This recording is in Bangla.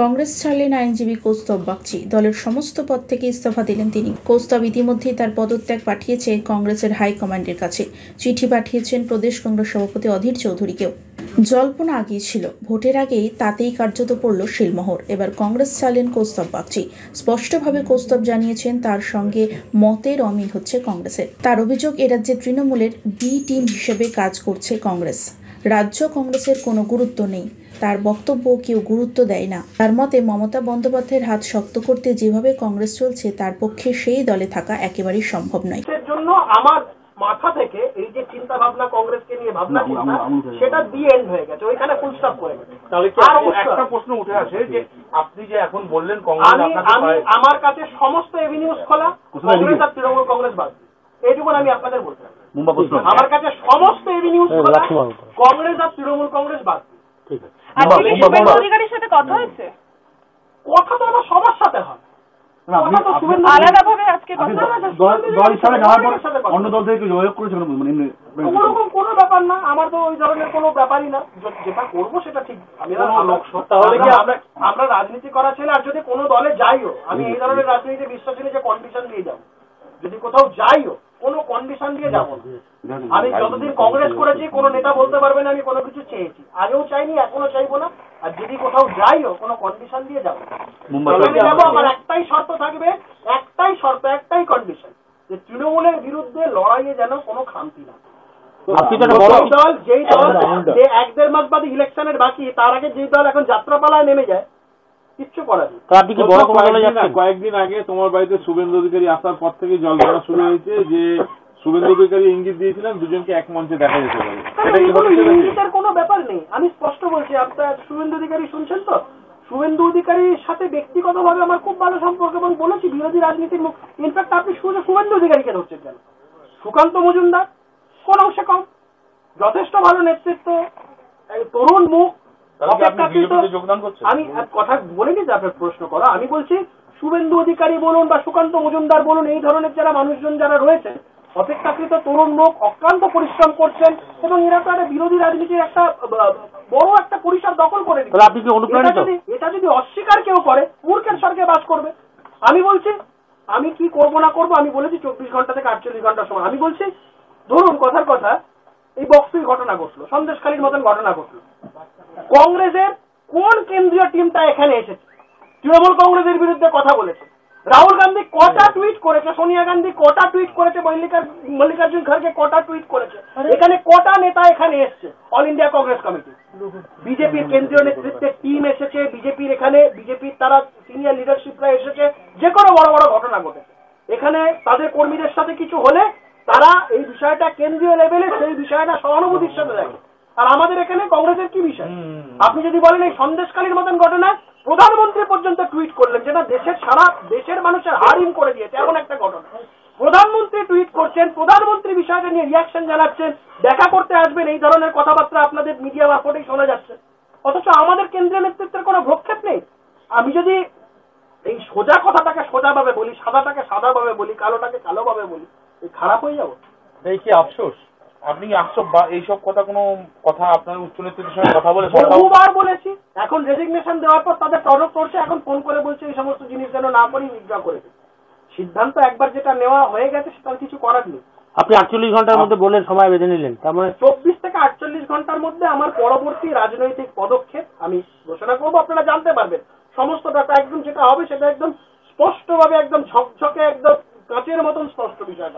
কংগ্রেস ছাড়লেন আইনজীবী কৌস্তব বাগচি। দলের সমস্ত পদ থেকে ইস্তফা দিলেন তিনি। কৌস্তব ইতিমধ্যেই তার পদত্যাগ পাঠিয়েছে কংগ্রেসের হাইকমান্ডের কাছে। চিঠি পাঠিয়েছেন প্রদেশ কংগ্রেস সভাপতি অধীর চৌধুরীকেও। জল্পনা আগেই ছিল, ভোটের আগেই তাতেই কার্যত পড়ল শিলমোহর। এবার কংগ্রেস ছাড়লেন কৌস্তব বাগচি। স্পষ্টভাবে কৌস্তব জানিয়েছেন তার সঙ্গে মতের অমিল হচ্ছে কংগ্রেসের। তার অভিযোগ, এ রাজ্যে তৃণমূলের বি টিম হিসেবে কাজ করছে কংগ্রেস। রাজ্য কংগ্রেসের কোনো গুরুত্ব নেই, তার বক্তব্য কেউ গুরুত্ব দেয় না। তার মতে মমতা বন্দ্যোপাধ্যায়ের হাত শক্ত করতে যেভাবে কংগ্রেস চলছে তার পক্ষে সেই দলে থাকা একেবারেই সম্ভব নয়। জন্য আমার মাথা থেকে এই যে চিন্তা ভাবনা কংগ্রেসকে নিয়ে ভাবনা সেটা দি এন্ড হয়ে গেছে, ওইখানে ফুল স্টপ হয়ে গেছে। তাহলে আর একটা প্রশ্ন উঠে আসে যে আপনি যে এখন বললেন কংগ্রেস, আমার কাছে সমস্ত এভিনিউজ খোলা, কংগ্রেস আর তৃণমূল কংগ্রেস বাদ, এইটুকু আমি আপনাদের বলতে চাই। আমার কাছে সমস্ত এভিনিউজ খোলা, কংগ্রেস আর তৃণমূল কংগ্রেস বাদ। ঠিক আছে, অধিকারীর সাথে কথা হয়েছে? কথা তো আমার সবার সাথে হয়, কোনো ব্যাপার না। আমার তো ওই ধরনের কোনো ব্যাপারই না, যেটা করবো সেটা ঠিক। আমরা রাজনীতি করা ছিল, আর যদি কোনো দলে যাইও, আমি এই ধরনের রাজনীতিতে বিশ্বাসী যে কন্ডিশন দিয়ে যাবো। যদি কোথাও যাইও কোনো কন্ডিশন দিয়ে যাবো না। আমি যতদিন কংগ্রেস করেছি কোনো নেতা বলতে পারবে না আমি কোনো কিছু চেয়েছি, আগেও চাইনি, এখনো চাইবো না। আর যদি কোথাও যাইও কোনো কন্ডিশন দিয়ে যাবো, আমার একটাই শর্ত থাকবে, একটাই শর্ত, একটাই কন্ডিশন, যে তৃণমূলের বিরুদ্ধে লড়াইয়ে যেন কোনো খামতি না। যেই দল যে 1-1.5 মাস বাদে ইলেকশনের বাকি, তার আগে যেই দল এখন যাত্রাপালায় নেমে যায়, কিচ্ছু করার নেই। কয়েকদিন আগে তোমার বাড়িতে শুভেন্দু অধিকারী আসার পর থেকে জল ধরা শুরু হয়েছে যে শুভেন্দু অধিকারী ইঙ্গিত দিয়েছিলেন দুজনকে এক মঞ্চে দেখা যেতে পারে। ইঙ্গিতের কোনো ব্যাপার নেই, আমি স্পষ্ট বলছি। আপনার শুভেন্দু অধিকারী শুনছেন তো? শুভেন্দু অধিকারীর সাথে ব্যক্তিগতভাবে আমার খুব ভালো সম্পর্ক, এবং বলেছি বিরোধী রাজনীতির মুখ। ইনফ্যাক্ট আপনি শুভেন্দু অধিকারীকে ধরছেন কেন? সুকান্ত মজুমদার কোন অংশে কম, যথেষ্ট ভালো নেতৃত্ব, তরুণ মুখ। আমি কথা বলিনি যে আপনার প্রশ্ন করা, আমি বলছি শুভেন্দু অধিকারী বলুন বা সুকান্ত মজুমদার বলুন, এই ধরনের যারা মানুষজন যারা রয়েছে, অপেক্ষাকৃত তরুণ লোক, অক্লান্ত পরিশ্রম করছেন, এবং এরা তো একটা বিরোধী রাজনীতির একটা বড় একটা পরিসর দখল করে দিচ্ছে। এটা যদি অস্বীকার কেউ করে, মূর্খের স্বর্গে বাস করবে। আমি বলছি আমি কি করবো না করবো, আমি বলেছি 24 ঘন্টা থেকে 48 ঘন্টার সময়। আমি বলছি ধরুন কথার কথা, এই বক্সির ঘটনা ঘটলো, সন্দেশখালীর মতন ঘটনা ঘটলো, কংগ্রেসের কোন কেন্দ্রীয় টিমটা এখানে এসেছে তৃণমূল কংগ্রেসের বিরুদ্ধে কথা বলেছে? রাহুল গান্ধী কটা টুইট করেছে, সোনিয়া গান্ধী কটা টুইট করেছে, মল্লিকার্জুন খড়গে কটা টুইট করেছে, এখানে কটা নেতা এখানে এসছে? অল ইন্ডিয়া কংগ্রেস কমিটি, বিজেপির কেন্দ্রীয় নেতৃত্বের টিম এসেছে, বিজেপির এখানে বিজেপির তারা সিনিয়র লিডারশিপরা এসেছে, যে কোনো বড় বড় ঘটনা ঘটেছে এখানে। তাদের কর্মীদের সাথে কিছু হলে তারা এই বিষয়টা কেন্দ্রীয় লেভেলে সেই বিষয়টা সহানুভূতির সাথে দেখে। আর আমাদের এখানে কংগ্রেসের কি বিষয়? আপনি যদি বলেন এই সন্দেশকালীর মতন ঘটনা, প্রধানমন্ত্রী পর্যন্ত টুইট করলেন, যেটা দেশের সারা দেশের মানুষের হারিম করে দিয়েছে এমন একটা ঘটনা। প্রধানমন্ত্রী টুইট করছেন, প্রধানমন্ত্রী বিষয়টা নিয়ে রিয়াকশন জানাচ্ছেন, দেখা করতে আসবেন, এই ধরনের কথাবার্তা আপনাদের মিডিয়া মারফতেই শোনা যাচ্ছে। অথচ আমাদের কেন্দ্রীয় নেতৃত্বের কোনো ভ্রক্ষেপ নেই। আমি যদি এই সোজা কথাটাকে সোজাভাবে বলি, সাদাটাকে সাদাভাবে বলি, কালোটাকে কালোভাবে বলি, এই খারাপ হয়ে যাবো। এই কি আফসোস? আপনি আফসোস বা এইসব কথা কোনো কথা আপনার উচ্চ নেতৃত্বের সঙ্গে কথা বলে বহুবার বলেছি। এখন রেজিগনেশন দেওয়ার পর তাদের তলব করছে, এখন ফোন করে বলছে এই সমস্ত জিনিস যেন না করি, উইথড্র করে দিই। সিদ্ধান্ত একবার যেটা নেওয়া হয়ে গেছে সেটা কিছু করার নেই। আপনি 48 ঘন্টার মধ্যে বললেন সময় বেঁধে নিলেন, তার মানে 24 থেকে 48 ঘন্টার মধ্যে আমার পরবর্তী রাজনৈতিক পদক্ষেপ আমি ঘোষণা করবো। আপনারা জানতে পারবেন সমস্ত ডাটা, একদম যেটা হবে সেটা একদম স্পষ্টভাবে, একদম ঝকঝকে, একদম কাঁচের মতন স্পষ্ট বিষয়টা।